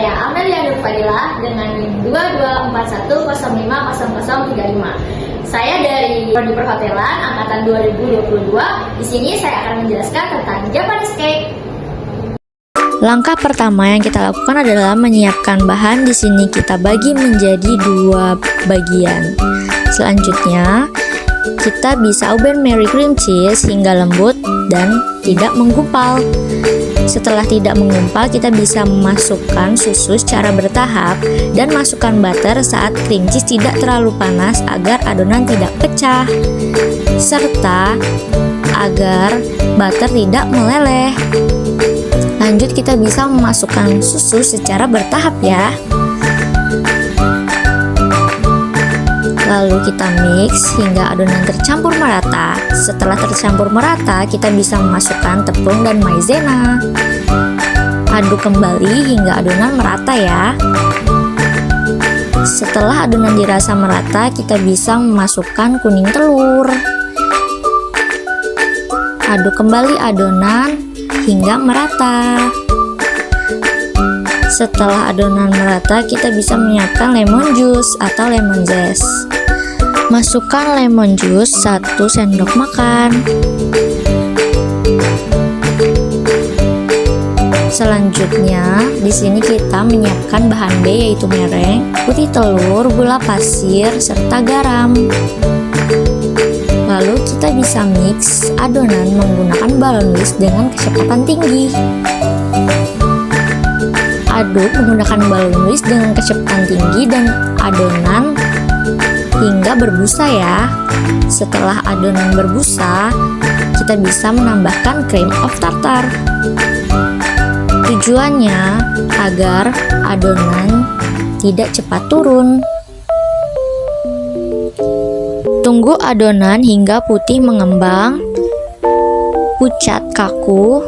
saya Amelia Nurfadila dengan NIM 2241050035. Saya dari Prodi Perhotelan angkatan 2022. Di sini saya akan menjelaskan tentang Japanese cake. Langkah pertama yang kita lakukan adalah menyiapkan bahan. Di sini kita bagi menjadi 2 bagian. Selanjutnya, kita bisa Auben Marie cream cheese hingga lembut dan tidak menggumpal. Setelah tidak menggumpal, kita bisa memasukkan susu secara bertahap dan masukkan butter saat cream cheese tidak terlalu panas agar adonan tidak pecah, serta agar butter tidak meleleh. Lanjut, kita bisa memasukkan susu secara bertahap ya. Lalu kita mix hingga adonan tercampur merata. Setelah tercampur merata, kita bisa memasukkan tepung dan maizena. Aduk kembali hingga adonan merata ya. Setelah adonan dirasa merata, kita bisa memasukkan kuning telur. Aduk kembali adonan hingga merata. Setelah adonan merata, kita bisa menyiapkan lemon juice atau lemon zest. Masukkan lemon juice 1 sendok makan. Selanjutnya, di sini kita menyiapkan bahan B yaitu mereng, putih telur, gula pasir, serta garam. Lalu kita bisa mix adonan menggunakan balon whisk dengan kecepatan tinggi. Aduk menggunakan balon whisk dengan kecepatan tinggi dan adonan hingga berbusa ya. Setelah adonan berbusa, kita bisa menambahkan cream of tartar. Tujuannya agar adonan tidak cepat turun. Tunggu adonan hingga putih mengembang, pucat kaku,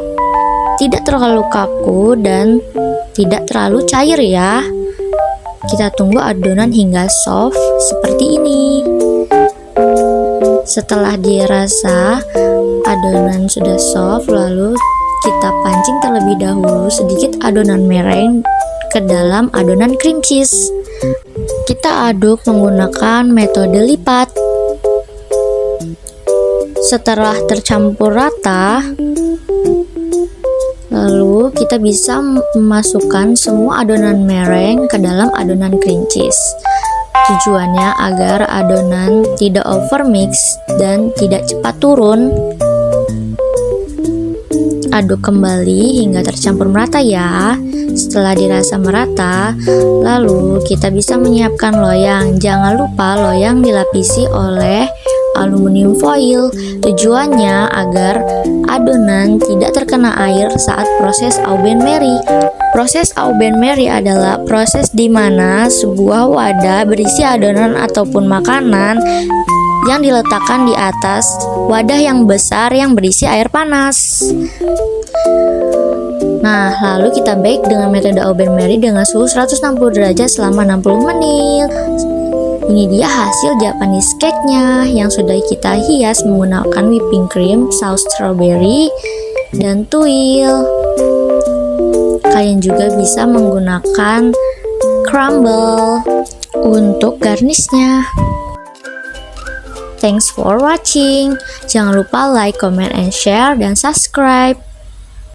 tidak terlalu kaku dan tidak terlalu cair ya. Kita tunggu adonan hingga soft seperti ini. Setelah dirasa adonan sudah soft, lalu kita pancing terlebih dahulu sedikit adonan mereng ke dalam adonan cream cheese. Kita aduk menggunakan metode lipat. Setelah tercampur rata, lalu kita bisa memasukkan semua adonan mereng ke dalam adonan cream cheese. Tujuannya agar adonan tidak overmix dan tidak cepat turun. Aduk kembali hingga tercampur merata ya. Setelah dirasa merata, lalu kita bisa menyiapkan loyang. Jangan lupa loyang dilapisi oleh aluminium foil. Tujuannya agar adonan tidak terkena air saat proses Auben Marie. Proses Auben Marie adalah proses di mana sebuah wadah berisi adonan ataupun makanan yang diletakkan di atas wadah yang besar yang berisi air panas. Nah, lalu kita bake dengan metode Auben Marie dengan suhu 160 derajat selama 60 menit. Ini dia hasil Japanese cake-nya yang sudah kita hias menggunakan whipping cream, saus strawberry, dan tuil. Kalian juga bisa menggunakan crumble untuk garnishnya. Thanks for watching. Jangan lupa like, comment, and share, dan subscribe.